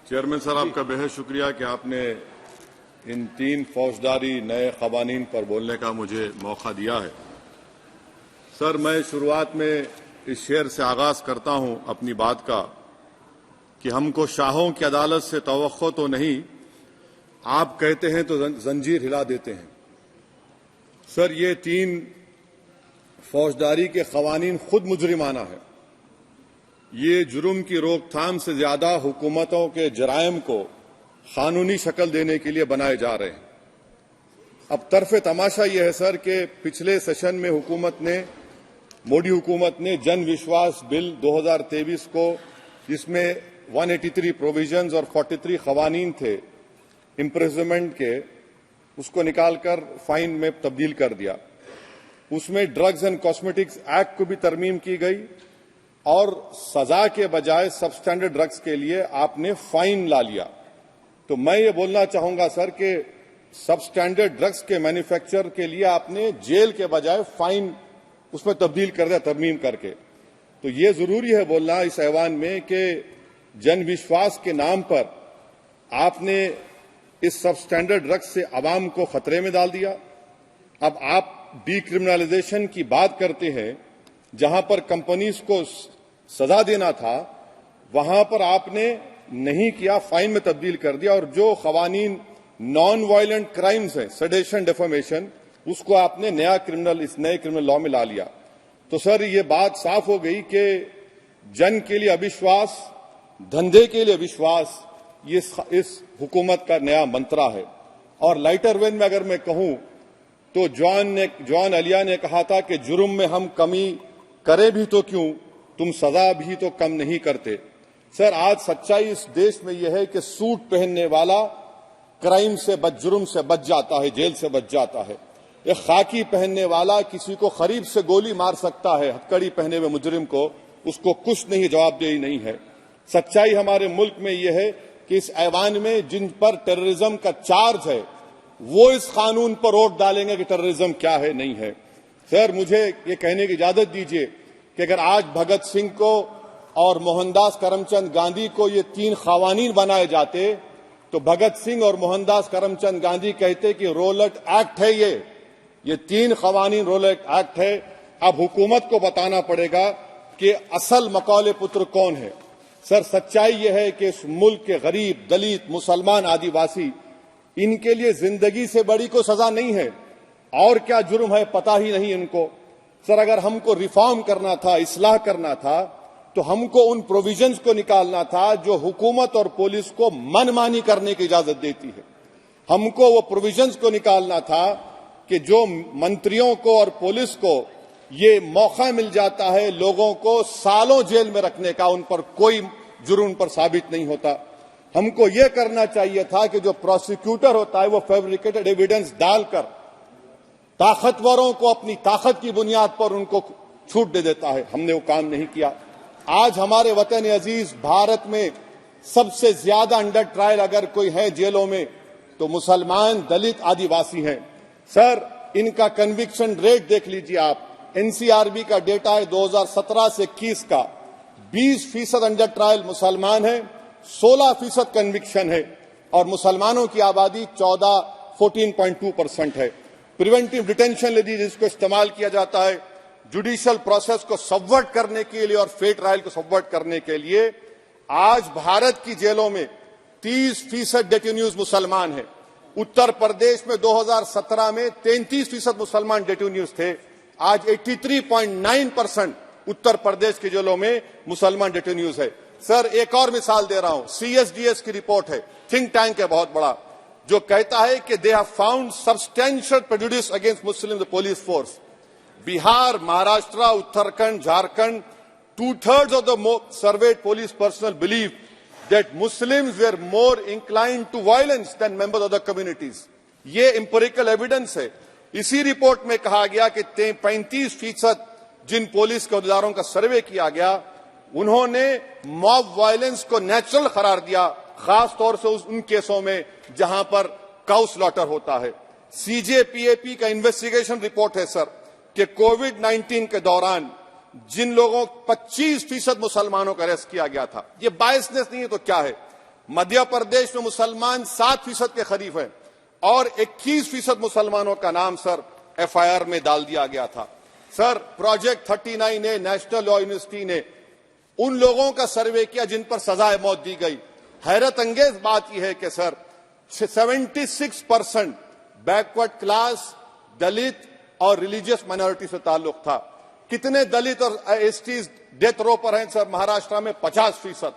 Chairman sir, आपका बेहद शुक्रिया कि आपने इन 3 फौजदारी नए कवानीन पर बोलने का मुझे मौका दिया है। सर, मैं शुरुआत में इस शेर से आगाज करता हूं अपनी बात का कि हमको शाहों की अदालत से तवक्को तो नहीं, आप कहते हैं तो जंजीर हिला देते हैं। सर, ये 3 फौजदारी के कवानीन खुद मुजरिमाना है। ये जुर्म की रोकथाम से ज्यादा हुकूमतों के जराइम को कानूनी शक्ल देने के लिए बनाए जा रहे हैं। अब तरफे तमाशा यह है सर कि पिछले सेशन में मोदी हुकूमत ने जन विश्वास बिल 2023 को, जिसमें 183 प्रोविजंस और 43 कवानीन थे इम्प्रिजनमेंट के, उसको निकालकर फाइन में तब्दील कर दिया। उसमें ड्रग्स एंड कॉस्मेटिक्स एक्ट को भी तरमीम की गई और सजा के बजाय सबस्टैंडर्ड ड्रग्स के लिए आपने फाइन ला लिया। तो मैं ये बोलना चाहूंगा सर कि सबस्टैंडर्ड ड्रग्स के मैन्युफैक्चर के लिए आपने जेल के बजाय फाइन उसमें तब्दील कर दिया तरमीम करके। तो ये जरूरी है बोलना इस ऐवान में कि जन विश्वास के नाम पर आपने इस सबस्टैंडर्ड ड्रग्स से आवाम को खतरे में डाल दिया। अब आप डीक्रिमिनलाइजेशन की बात करते हैं, जहां पर कंपनीज को सजा देना था वहां पर आपने नहीं किया, फाइन में तब्दील कर दिया। और जो कवानीन नॉन वायलेंट क्राइम्स है, सेडेशन, डेफेमेशन, उसको आपने इस नए क्रिमिनल लॉ में ला लिया। तो सर, ये बात साफ हो गई कि जन के लिए अविश्वास, धंधे के लिए विश्वास, ये इस हुकूमत का नया मंत्रा है। और लाइटर वेन में अगर मैं कहूं तो जॉन अलिया ने कहा था कि जुर्म में हम कमी करें भी तो क्यों, तुम सजा भी तो कम नहीं करते। सर, आज सच्चाई इस देश में यह है कि सूट पहनने वाला क्राइम से जुर्म से बच जाता है, जेल से बच जाता है। एक खाकी पहनने वाला किसी को करीब से गोली मार सकता है, हथकड़ी पहने हुए मुजरिम को, उसको कुछ नहीं, जवाबदेही नहीं है। सच्चाई हमारे मुल्क में यह है कि इस ऐवान में जिन पर टेररिज्म का चार्ज है वो इस कानून पर वोट डालेंगे कि टेररिज्म क्या है, नहीं है। सर, मुझे ये कहने की इजाजत दीजिए कि अगर आज भगत सिंह को और मोहनदास करमचंद गांधी को ये 3 कवानीन बनाए जाते तो भगत सिंह और मोहनदास करमचंद गांधी कहते कि रोलट एक्ट है, ये 3 कवानीन रोलट एक्ट है। अब हुकूमत को बताना पड़ेगा कि असल मकौले पुत्र कौन है। सर, सच्चाई यह है कि इस मुल्क के गरीब, दलित, मुसलमान, आदिवासी, इनके लिए जिंदगी से बड़ी कोई सजा नहीं है। और क्या जुर्म है पता ही नहीं इनको। सर, अगर हमको रिफॉर्म करना था, इस्लाह करना था, तो हमको उन प्रोविजंस को निकालना था जो हुकूमत और पुलिस को मनमानी करने की इजाजत देती है। हमको वो प्रोविजंस को निकालना था कि जो मंत्रियों को और पुलिस को ये मौका मिल जाता है लोगों को सालों जेल में रखने का, उन पर कोई जुर्म पर साबित नहीं होता। हमको ये करना चाहिए था कि जो प्रोसिक्यूटर होता है वो फैब्रिकेटेड एविडेंस डालकर ताकतवरों को अपनी ताकत की बुनियाद पर उनको छूट दे देता है। हमने वो काम नहीं किया। आज हमारे वतन अजीज भारत में सबसे ज्यादा अंडर ट्रायल अगर कोई है जेलों में तो मुसलमान, दलित, आदिवासी हैं। सर, इनका कन्विक्शन रेट देख लीजिए आप। एनसीआरबी का डेटा है 2017 से 21 का, 20% अंडर ट्रायल मुसलमान है, 16% कन्विक्शन है और मुसलमानों की आबादी 14.2% है। प्रिवेंटिव डिटेंशन यदि जिसको इस्तेमाल किया जाता है जुडिशियल प्रोसेस को सबवर्ट करने के लिए और फेयर ट्रायल को सबवर्ट करने के लिए, आज भारत की जेलों में 30% डेटेन्यूज मुसलमान हैं। उत्तर प्रदेश में 2017 में 33% मुसलमान डेटेन्यूज थे। आज 83.9% उत्तर प्रदेश की जेलों में मुसलमान डेटेन्यूज है। सर, एक और मिसाल दे रहा हूं, CSDS की रिपोर्ट है, थिंक टैंक है बहुत बड़ा, जो कहता है कि they have found substantial prejudice against Muslim police force. Bihar, Maharashtra, Uttarakhand, Jharkhand, 2/3 of the surveyed police personnel believe that Muslims were more inclined to violence than members of the communities. ये empirical evidence है। इसी रिपोर्ट में कहा गया कि 35% जिन पुलिस के अहदेदारों का सर्वे किया गया उन्होंने मॉब वायलेंस को नेचुरल करार दिया, खास तौर से उन केसों में जहां पर काउ स्लॉटर होता है। CJPAP का इन्वेस्टिगेशन रिपोर्ट है सर कि कोविड-19 के दौरान जिन लोगों 25% मुसलमानों का अरेस्ट किया गया था, ये बायसनेस नहीं है तो क्या है, मध्य प्रदेश में मुसलमान 7% के करीब हैं और 21% मुसलमानों का नाम सर एफआईआर में डाल दिया गया था। सर प्रोजेक्ट 39 ने नेशनल लॉ यूनिवर्सिटी ने उन लोगों का सर्वे किया जिन पर सजाए मौत दी गई। हैरत अंगेज बात यह है कि सर 76% बैकवर्ड क्लास, दलित और रिलीजियस माइनॉरिटी से ताल्लुक था। कितने दलित और एसटीज डेथ रो पर हैं सर? महाराष्ट्र में 50%।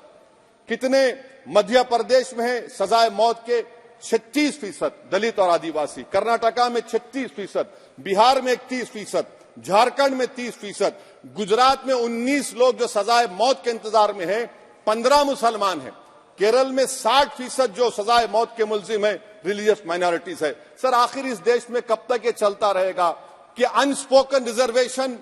कितने मध्य प्रदेश में है सजाए मौत के? 36% दलित और आदिवासी। कर्नाटका में 36%, बिहार में 31%, झारखंड में 30%, गुजरात में 19 लोग जो सजाए मौत के इंतजार में हैं, 15 मुसलमान हैं। केरल में 60% जो सजाए मौत के मुलजिम है रिलीजियस माइनॉरिटीज है। सर आखिर इस देश में कब तक ये चलता रहेगा कि अनस्पोकन रिजर्वेशन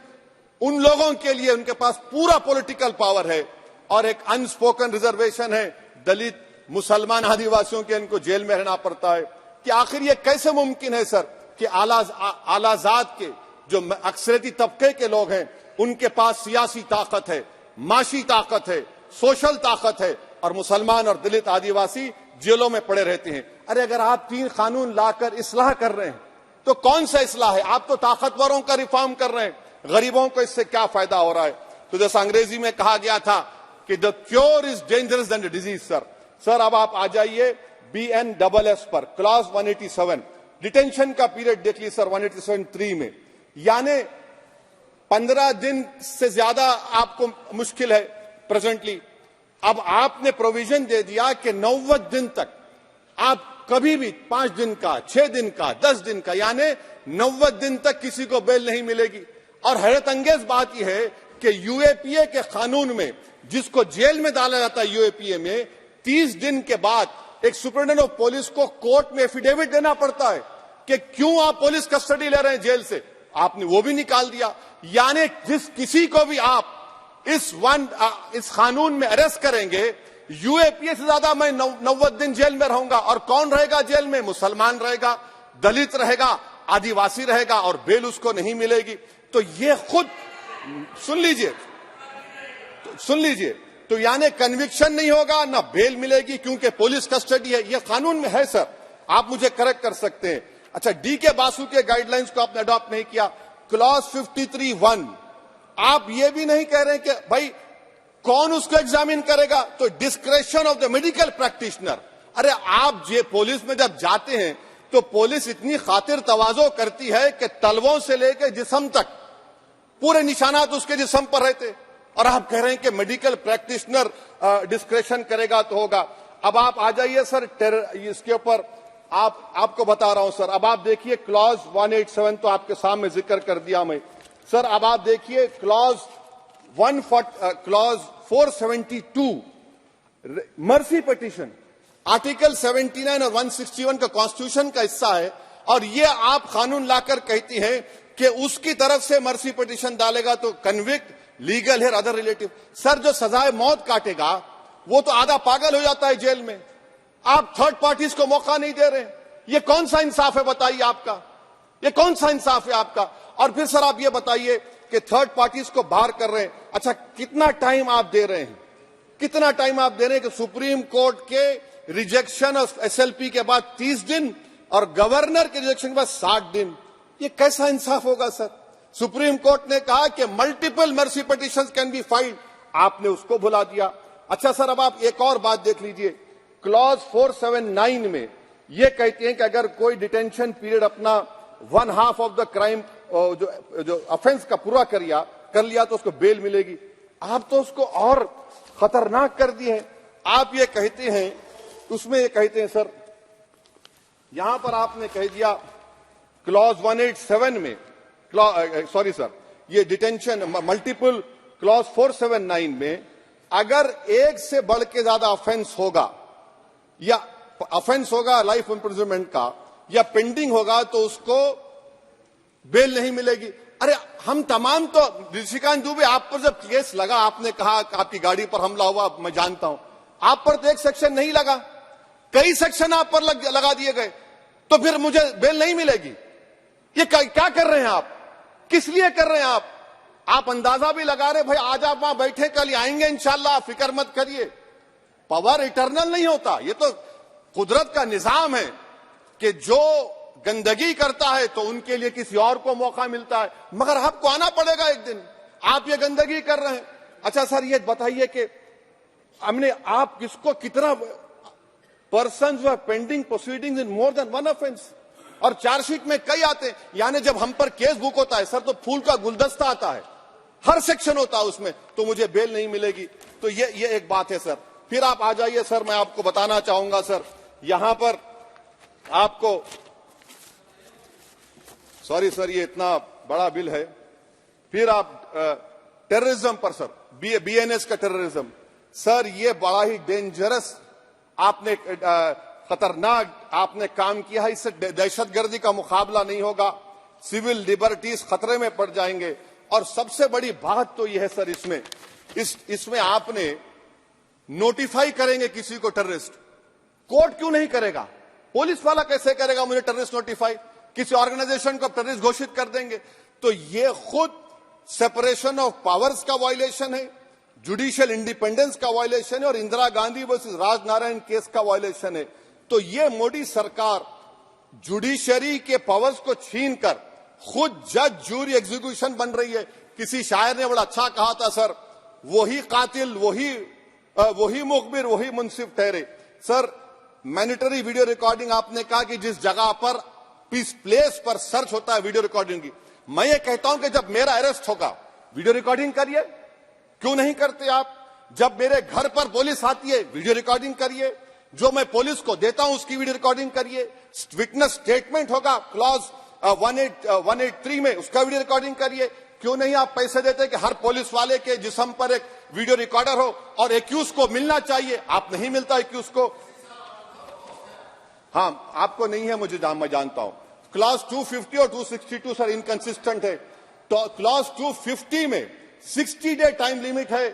उन लोगों के लिए उनके पास पूरा पॉलिटिकल पावर है और एक अनस्पोकन रिजर्वेशन है दलित, मुसलमान, आदिवासियों के, इनको जेल में रहना पड़ता है? कि आखिर ये कैसे मुमकिन है सर कि आलाजात के जो अक्सरियती तबके के लोग हैं उनके पास सियासी ताकत है, माशी ताकत है, सोशल ताकत है और मुसलमान और दलित आदिवासी जेलों में पड़े रहते हैं? अरे अगर आप 3 कानून लाकर इस्लाह कर रहे हैं तो कौन सा इस्लाह है? आप तो ताकतवरों का रिफॉर्म कर रहे हैं, गरीबों को इससे क्या फायदा हो रहा है? तो जैसा अंग्रेजी में कहा गया था कि the cure is dangerous than the disease. Sir अब आप आ जाइए BNSS पर, क्लॉज 187 डिटेंशन का पीरियड देख लीजिए सर 187(3) में, यानी 15 दिन से ज्यादा आपको मुश्किल है प्रेजेंटली। अब आपने प्रोविजन दे दिया कि 90 दिन तक आप कभी भी 5 दिन का, 6 दिन का, 10 दिन का, यानी 90 दिन तक किसी को बेल नहीं मिलेगी। और हैरत अंगेज बात यह है कि यूएपीए के कानून में जिसको जेल में डाला जाता है यूएपीए में 30 दिन के बाद एक सुपरिटेंडेंट ऑफ पुलिस को कोर्ट में एफिडेविट देना पड़ता है कि क्यों आप पुलिस कस्टडी ले रहे हैं जेल से। आपने वो भी निकाल दिया। यानी जिस किसी को भी आप इस कानून में अरेस्ट करेंगे, यूएपीए से ज्यादा मैं 90 दिन जेल में रहूंगा। और कौन रहेगा जेल में? मुसलमान रहेगा, दलित रहेगा, आदिवासी रहेगा और बेल उसको नहीं मिलेगी। तो ये खुद सुन लीजिए तो यानी कन्विक्शन नहीं होगा, ना बेल मिलेगी क्योंकि पुलिस कस्टडी है। ये कानून में है सर, आप मुझे करेक्ट कर सकते हैं। अच्छा, DK बासु के गाइडलाइंस को आपने अडॉप्ट नहीं किया। क्लॉज 53(1) आप ये भी नहीं कह रहे कि भाई कौन उसको एग्जामिन करेगा, तो discretion of the medical practitioner. अरे आप ये पुलिस में जब जाते हैं तो पुलिस इतनी खातिर तवाज़ो करती है कि तलवों से लेकर जिस्म तक पूरे निशानात उसके जिस्म पर रहते, और आप कह रहे हैं कि मेडिकल प्रैक्टिशनर डिस्क्रेशन करेगा तो होगा। अब आप आ जाइए सर इसके ऊपर आपको बता रहा हूं सर। अब आप देखिए क्लॉज 187 तो आपके सामने जिक्र कर दिया मैं सर। अब आप देखिए क्लॉज 472 मर्सी पिटीशन, आर्टिकल 79 और 161 का कॉन्स्टिट्यूशन का हिस्सा है, और ये आप कानून लाकर कहती हैं कि उसकी तरफ से मर्सी पिटीशन डालेगा तो कन्विक्ट, लीगल है, अदर रिलेटिव। सर जो सजाए मौत काटेगा वो तो आधा पागल हो जाता है जेल में। आप थर्ड पार्टीज को मौका नहीं दे रहे। ये कौन सा इंसाफ है बताइए आपका? ये कौन सा इंसाफ है आपका? और फिर सर आप ये बताइए कि थर्ड पार्टीज को बाहर कर रहे हैं। अच्छा, कितना टाइम आप दे रहे हैं? कितना टाइम आप दे रहे हैं कि सुप्रीम कोर्ट के रिजेक्शन और SLP के बाद 30 दिन और गवर्नर के रिजेक्शन के बाद 60 दिन? ये कैसा इंसाफ होगा सर? सुप्रीम कोर्ट ने कहा कि multiple mercy petitions can be filed, आपने उसको भुला दिया। अच्छा सर, अब आप एक और बात देख लीजिए। क्लॉज 479 में ये कहते हैं कि अगर कोई डिटेंशन पीरियड अपना 1/2 ऑफ द क्राइम जो ऑफेंस का पूरा कर लिया तो उसको बेल मिलेगी। आप तो उसको और खतरनाक कर दिए हैं। आप ये कहते हैं, उसमें ये कहते हैं सर, यहां पर आपने कह दिया क्लॉज 187 में, सॉरी सर, ये डिटेंशन मल्टीपल क्लॉज 479 में अगर एक से बढ़ के ज्यादा ऑफेंस होगा या ऑफेंस होगा लाइफ इम्प्रिजनमेंट का या पेंडिंग होगा तो उसको बेल नहीं मिलेगी। अरे हम तमाम तो, ऋषिकांत दुबे आप पर जब केस लगा, आपने कहा आपकी गाड़ी पर हमला हुआ, मैं जानता हूं, आप पर तो एक सेक्शन नहीं लगा, कई सेक्शन आप पर लगा दिए गए, तो फिर मुझे बेल नहीं मिलेगी। ये क्या कर रहे हैं आप? किस लिए कर रहे हैं आप अंदाजा भी लगा रहे, भाई आज आप वहां बैठे, कल आएंगे इंशाल्लाह, फिक्र मत करिए। पावर इटर्नल नहीं होता, ये तो कुदरत का निजाम है कि जो गंदगी करता है तो उनके लिए किसी और को मौका मिलता है, मगर आपको आना पड़ेगा एक दिन। आप ये गंदगी कर रहे हैं। अच्छा सर, ये बताइए कि हमने आप किसको कितना पर्सन्स वर पेंडिंग प्रोसीडिंग्स इन मोर देन वन ऑफेंस, और चार्जशीट में कई आते हैं। यानी जब हम पर केस बुक होता है सर तो फूल का गुलदस्ता आता है, हर सेक्शन होता है उसमें, तो मुझे बेल नहीं मिलेगी। तो ये एक बात है सर। फिर आप आ जाइए सर, मैं आपको बताना चाहूंगा सर, यहां पर आपको, सॉरी सर ये इतना बड़ा बिल है। फिर आप टेररिज्म पर सर, बीएनएस का टेररिज्म सर, ये बड़ा ही डेंजरस आपने खतरनाक आपने काम किया है। इससे दहशतगर्दी का मुकाबला नहीं होगा, सिविल लिबर्टीज खतरे में पड़ जाएंगे। और सबसे बड़ी बात तो यह है सर, इसमें आपने नोटिफाई करेंगे किसी को टेररिस्ट, कोर्ट क्यों नहीं करेगा? पुलिस वाला कैसे करेगा मुझे टेररिस्ट नोटिफाई? किसी ऑर्गेनाइजेशन को टेररिस्ट घोषित कर देंगे। तो ये खुद सेपरेशन ऑफ पावर्स का वायलेशन है, जुडिशियल इंडिपेंडेंस का वायलेशन है, और इंदिरा गांधी वर्सेस राजनारायण केस का वायलेशन है। तो ये मोदी सरकार जुडिशरी के पावर्स को छीनकर खुद जज जूरी एग्जीक्यूशन बन रही है। किसी शायर ने बड़ा अच्छा कहा था सर, वही कातिल वही मुखबिर वही मुंसिफ ठहरे। सर मैंडेटरी वीडियो रिकॉर्डिंग आपने कहा कि जिस जगह पर इस प्लेस पर सर्च होता है वीडियो रिकॉर्डिंग की, मैं ये कहता हूं कि जब मेरा अरेस्ट होगा वीडियो रिकॉर्डिंग करिए, क्यों नहीं करते आप? जब मेरे घर पर पुलिस आती है वीडियो रिकॉर्डिंग करिए, जो मैं पुलिस को देता हूं उसकी वीडियो रिकॉर्डिंग करिए। विटनेस स्टेटमेंट होगा क्लॉज 183 में, उसका वीडियो रिकॉर्डिंग करिए। क्यों नहीं आप पैसे देते कि हर पुलिस वाले के जिस्म पर एक वीडियो रिकॉर्डर हो, और एक्यूज को मिलना चाहिए, आप नहीं मिलता एक्यूज को। हाँ आपको नहीं है, मैं जानता हूं। क्लॉज 250 और 262 सर इनकंसिस्टेंट है। तो क्लॉज 250 में 60 डे टाइम लिमिट है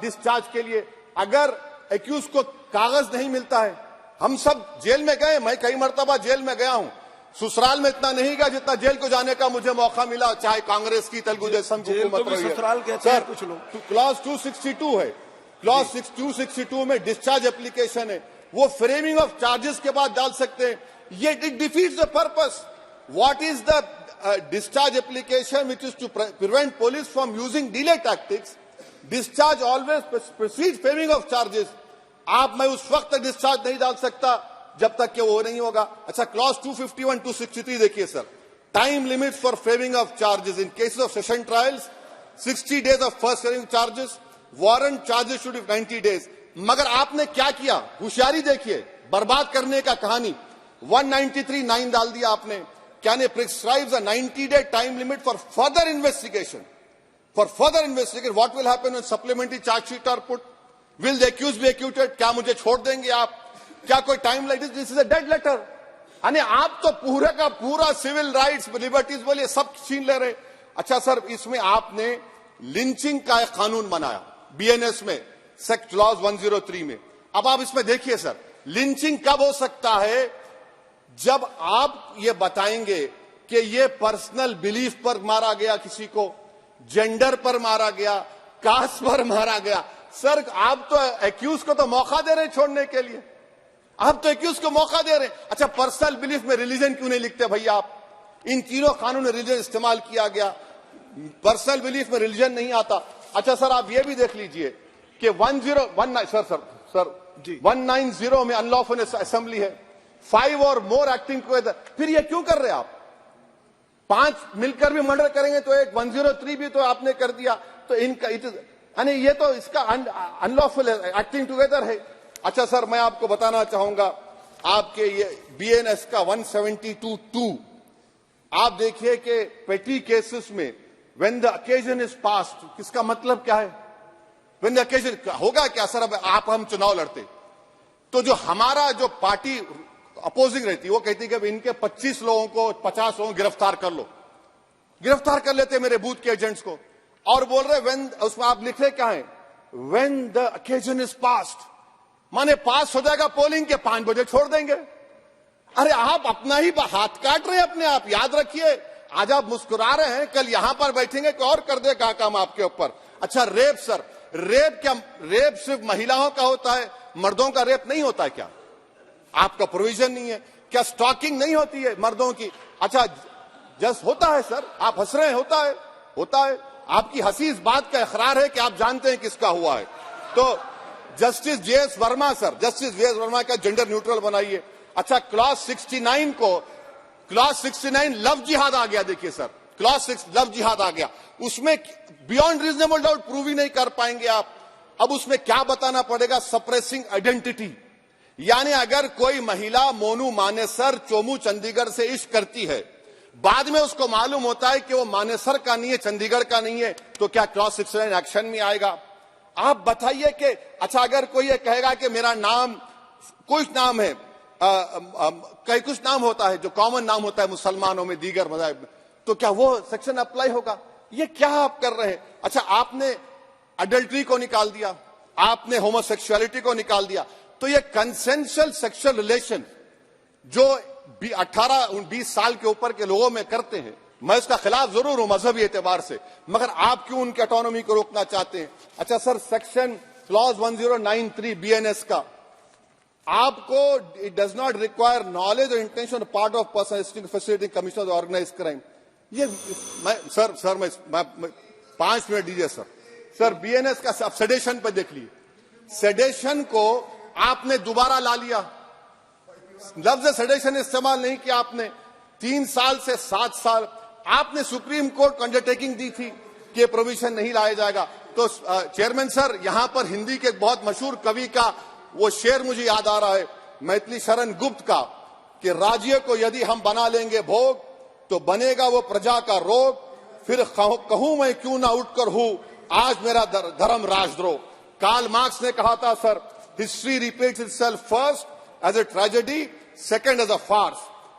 डिस्चार्ज के लिए। अगर एक्यूज को कागज नहीं मिलता है, हम सब जेल में गए, मैं कई मर्तबा जेल में गया हूं, ससुराल में इतना नहीं गया जितना जेल को जाने का मुझे मौका मिला, चाहे कांग्रेस की तेलुगु देशम की हुकूमत रही है। ससुराल कहते हैं कुछ लोग। क्लॉज 262 है, क्लॉज 262 में डिस्चार्ज एप्लीकेशन है, वो फ्रेमिंग ऑफ चार्जेस के बाद डाल सकते हैं। ये it defeats the purpose. What is the discharge application which is to prevent police from using delay tactics? Discharge always precedes framing of charges. आप मैं उस वक्त तक डिस्चार्ज नहीं डाल सकता जब तक कि वो नहीं होगा। अच्छा क्लॉज 251 263 देखिए sir, time limit for framing of charges in cases of session trials 60 days of first hearing charges, warrant charges should be 90 days। मगर आपने क्या किया, होशियारी देखिए, बर्बाद करने का कहानी। 193(9) डाल दिया आपने। Can it prescribes a 90-day time limit for further investigation? For further investigation, what will happen when supplementary charge sheet are put? Will the accused be acquitted? क्या मुझे छोड़ देंगे आप? क्या कोई time like this is a dead letter? यानी आप तो पूरे का पूरा सिविल राइट्स लिबर्टीज बोलिए सब छीन ले रहे। अच्छा सर, इसमें आपने लिंचिंग का एक कानून बनाया बीएनएस में, सेक्ट क्लॉज 103 में। अब आप इसमें देखिए सर, लिंचिंग कब हो सकता है? जब आप ये बताएंगे कि ये पर्सनल बिलीफ पर मारा गया, किसी को जेंडर पर मारा गया, कास्ट पर मारा गया। सर आप तो एक्यूज को तो मौका दे रहे हैं छोड़ने के लिए, आप तो एक्यूज को मौका दे रहे हैं। अच्छा पर्सनल बिलीफ में रिलीजन क्यों नहीं लिखते भैया आप? इन तीनों कानून में रिलीजन इस्तेमाल किया गया, पर्सनल बिलीफ में रिलीजन नहीं आता। अच्छा सर आप ये भी देख लीजिए कि 1019 सर 190 में अनलॉफुल असेंबली है, 5 और मोर एक्टिंग टुगेदर। फिर ये क्यों कर रहे हैं आप? 5 मिलकर भी मर्डर करेंगे तो एक 103 भी तो आपने कर दिया। तो इनका यानी ये तो इसका अनलॉफुल एक्टिंग टुगेदर है। अच्छा सर मैं आपको बताना चाहूंगा, आपके ये बीएनएस का 172(2) आप देखिए कि पेटी केसेस में when the occasion is passed, किसका मतलब क्या है? व्हेन द अकेजन होगा क्या सर? अब आप हम चुनाव लड़ते तो जो हमारा जो पार्टी अपोजिंग रहती वो कहती कि अब इनके 25 लोगों को 50 लोगों को गिरफ्तार कर लो, गिरफ्तार कर लेते मेरे बूथ के एजेंट्स को, और बोल रहे व्हेन, उसमें आप लिख रहे क्या है? When the occasion is passed, माने पास हो जाएगा पोलिंग के 5 बजे छोड़ देंगे। अरे आप अपना ही हाथ काट रहे हैं अपने आप। याद रखिए, आज आप मुस्कुरा रहे हैं, कल यहां पर बैठेंगे कोई और कर देगा काम आपके ऊपर। अच्छा रेप सर, रेप क्या? रेप सिर्फ महिलाओं का होता है? मर्दों का रेप नहीं होता है क्या? आपका प्रोविजन नहीं है क्या? स्टॉकिंग नहीं होती है मर्दों की? अच्छा, जस्ट होता है सर, आप हंस रहे हैं, होता है। आपकी हंसी इस बात का इकरार है कि आप जानते हैं किसका हुआ है। तो justice JS Verma sir, justice JS Verma का जेंडर न्यूट्रल बनाइए। अच्छा, क्लॉज 69 को, क्लॉज 69 लव जिहाद आ गया। देखिए सर, क्लॉज 6 लव जिहाद आ गया, उसमें बियॉन्ड रीजनेबल डाउट प्रूव ही नहीं कर पाएंगे आप। अब उसमें क्या बताना पड़ेगा? सप्रेसिंग आइडेंटिटी, यानी अगर कोई महिला मोनू मानेसर चोमू चंडीगढ़ से इश्क करती है, बाद में उसको मालूम होता है कि वो मानेसर का नहीं है, चंडीगढ़ का नहीं है, तो क्या क्लॉज 69 एक्शन में आएगा? आप बताइए कि अच्छा, अगर कोई ये कहेगा कि मेरा नाम, कुछ नाम है, कई कुछ नाम होता है जो कॉमन नाम होता है मुसलमानों में, दीगर मज़ाहिब में, तो क्या वो सेक्शन अप्लाई होगा? ये क्या आप कर रहे हैं? अच्छा, आपने अडल्ट्री को निकाल दिया, आपने होमोसेक्सुअलिटी को निकाल दिया, तो ये कंसेंशुअल सेक्सुअल रिलेशन जो 18-20 साल के ऊपर के लोगों में करते हैं, मैं इसका खिलाफ जरूर हूं मजहबी एतबार से, मगर आप क्यों उनकी ऑटोनॉमी को रोकना चाहते हैं? अच्छा सर, सेक्शन क्लॉज 1093 बीएनएस का, आपको it does not require knowledge और intention part of person facility commissioner organise crime. ये मैं 5 मिनट दीजिए सर। बीएनएस का सेडेशन पे देख लीजिए, सेडेशन को आपने दोबारा ला लिया, लफ्ज सेडेशन इस्तेमाल नहीं किया आपने। 3 साल से 7 साल आपने सुप्रीम कोर्ट को अंडरटेकिंग दी थी कि प्रोविजन नहीं लाया जाएगा। तो चेयरमैन सर, यहां पर हिंदी के एक बहुत मशहूर कवि का वो शेर मुझे याद आ रहा है, मैथिली शरण गुप्त का, कि राज्य को यदि हम बना लेंगे भोग तो बनेगा वो प्रजा का रोग, फिर कहूं मैं क्यों ना उठकर हूं आज मेरा धर्म राजद्रोह। कार्ल मार्क्स ने कहा था sir, history repeats itself first as a tragedy, second as a farce.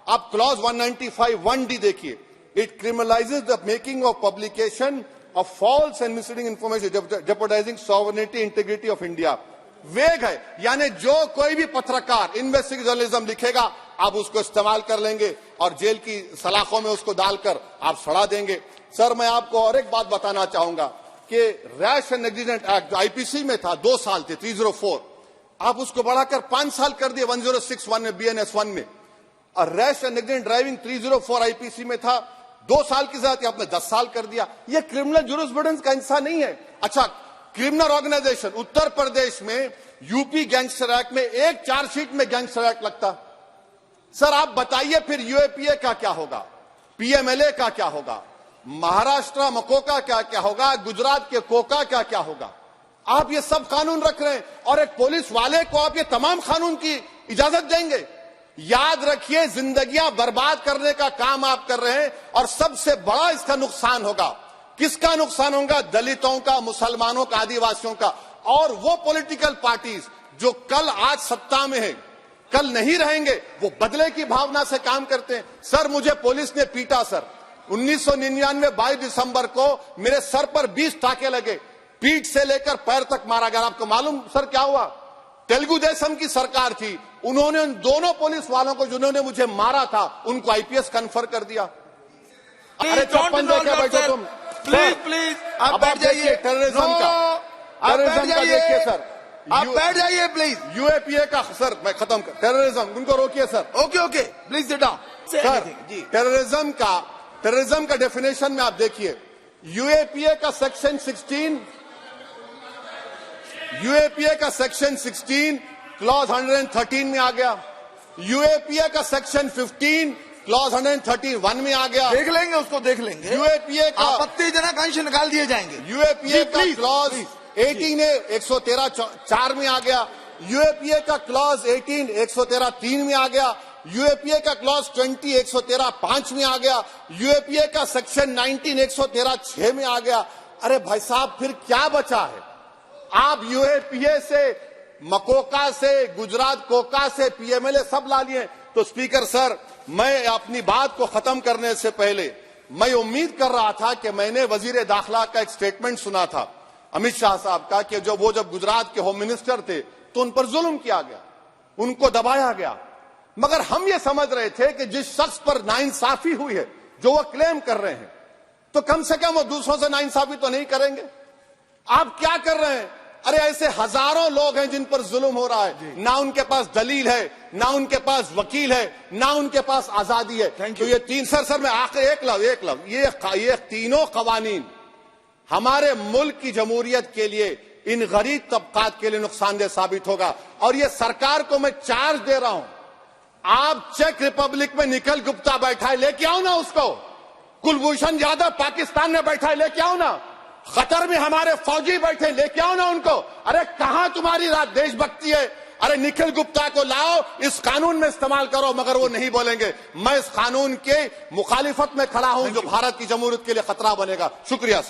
आप क्लॉज 195 1D देखिए, it criminalises the making of publication of false and misleading information jeopardising sovereignty integrity of India. Vague है, यानी जो कोई भी पत्रकार investigative journalism लिखेगा आप उसको इस्तेमाल कर लेंगे और जेल की सलाखों में उसको डालकर आप सड़ा देंगे। सर, मैं आपको और एक बात बताना चाहूंगा कि रैश एंड नेग्लिजेंट एक्ट जो आईपीसी में था 2 साल थे, 304, आप उसको बढ़ाकर 5 साल कर दिए 1061 में, बीएनएस 1 में। और rash and negligent driving 304 IPC में था, 2 साल की सजा थी, आपने 10 साल कर दिया। ये क्रिमिनल जुरिस्प्रूडेंस का हिस्सा नहीं है। अच्छा, क्रिमिनल ऑर्गेनाइजेशन उत्तर प्रदेश में यूपी गैंगस्टर एक्ट में एक चार्जशीट में गैंगस्टर एक्ट लगता। सर आप बताइए फिर यूएपीए का क्या होगा, पीएमएलए का क्या होगा, महाराष्ट्र मकोका का क्या होगा, गुजरात के कोका का क्या होगा? आप ये सब कानून रख रहे हैं और एक पुलिस वाले को आप ये तमाम कानून की इजाजत देंगे? याद रखिए, जिंदगियां बर्बाद करने का काम आप कर रहे हैं और सबसे बड़ा इसका नुकसान होगा। किसका नुकसान होगा? दलितों का, मुसलमानों का, आदिवासियों का। और वो पॉलिटिकल पार्टीज जो कल आज सत्ता में है, कल नहीं रहेंगे, वो बदले की भावना से काम करते हैं। सर मुझे पुलिस ने पीटा सर, 1999 22 दिसंबर को मेरे सर पर 20 टाके लगे, पीठ से लेकर पैर तक मारा गया। आपको मालूम सर क्या हुआ? तेलुगु देशम की सरकार थी, उन्होंने उन दोनों पुलिस वालों को जिन्होंने मुझे मारा था उनको आईपीएस कन्फर कर दिया। अरे चप्पन देके बैठो तुम, प्लीज आप बैठ जाइए। टेररिज्म का देखिए सर, आप बैठ जाइए प्लीज। यूएपीए का सर मैं खत्म कर, टेररिज्म उनको रोकिए sir. Okay please sit down sir. Terrorism का डेफिनेशन में आप देखिए, यूएपीए का सेक्शन 16 क्लॉज 113 में आ गया, यूएपीए का सेक्शन 15 क्लॉज 131 में आ गया। देख लेंगे उसको, देख लेंगे। यूएपीए का आपत्तिजनक अंश निकाल दिए जाएंगे। यूएपीए का क्लॉज 18 113 4 में आ गया, यूएपीए का क्लॉज 18 113 3 में आ गया, यूएपीए का क्लॉज 20 113 5 में आ गया, यूएपीए का सेक्शन 19 113 6 में आ गया। अरे भाई साहब फिर क्या बचा है? आप यूएपीए से, मकोका से, गुजरात कोका से, पीएमएलए सब ला लिए। तो स्पीकर सर, मैं अपनी बात को खत्म करने से पहले मैं उम्मीद कर रहा था कि मैंने वजीर दाखिला का एक स्टेटमेंट सुना था अमित शाह साहब का, कि जब गुजरात के होम मिनिस्टर थे तो उन पर जुल्म किया गया, उनको दबाया गया। मगर हम ये समझ रहे थे कि जिस शख्स पर नाइंसाफी हुई है, जो वो क्लेम कर रहे हैं, तो कम से कम वो दूसरों से नाइंसाफी तो नहीं करेंगे। आप क्या कर रहे हैं? अरे ऐसे हजारों लोग हैं जिन पर जुल्म हो रहा है, ना उनके पास दलील है, ना उनके पास वकील है, ना उनके पास आजादी है। तो ये तीन सर मैं आखिर एक लव ये तीनों कवानीन हमारे मुल्क की जमहूरियत के लिए, इन गरीब तबकात के लिए नुकसानदेह साबित होगा। और ये सरकार को मैं चार्ज दे रहा हूं, आप चेक रिपब्लिक में निखिल गुप्ता बैठा है, लेके आओ ना उसको। कुलभूषण यादव पाकिस्तान में बैठा है, लेके आओ ना। कतर में हमारे फौजी बैठे, लेके आओ ना उनको। अरे कहां तुम्हारी देशभक्ति है? अरे निखिल गुप्ता को लाओ, इस कानून में इस्तेमाल करो, मगर वो नहीं बोलेंगे। मैं इस कानून के मुखालिफत में खड़ा हूं जो भारत की जमहूरियत के लिए खतरा बनेगा। शुक्रिया सर।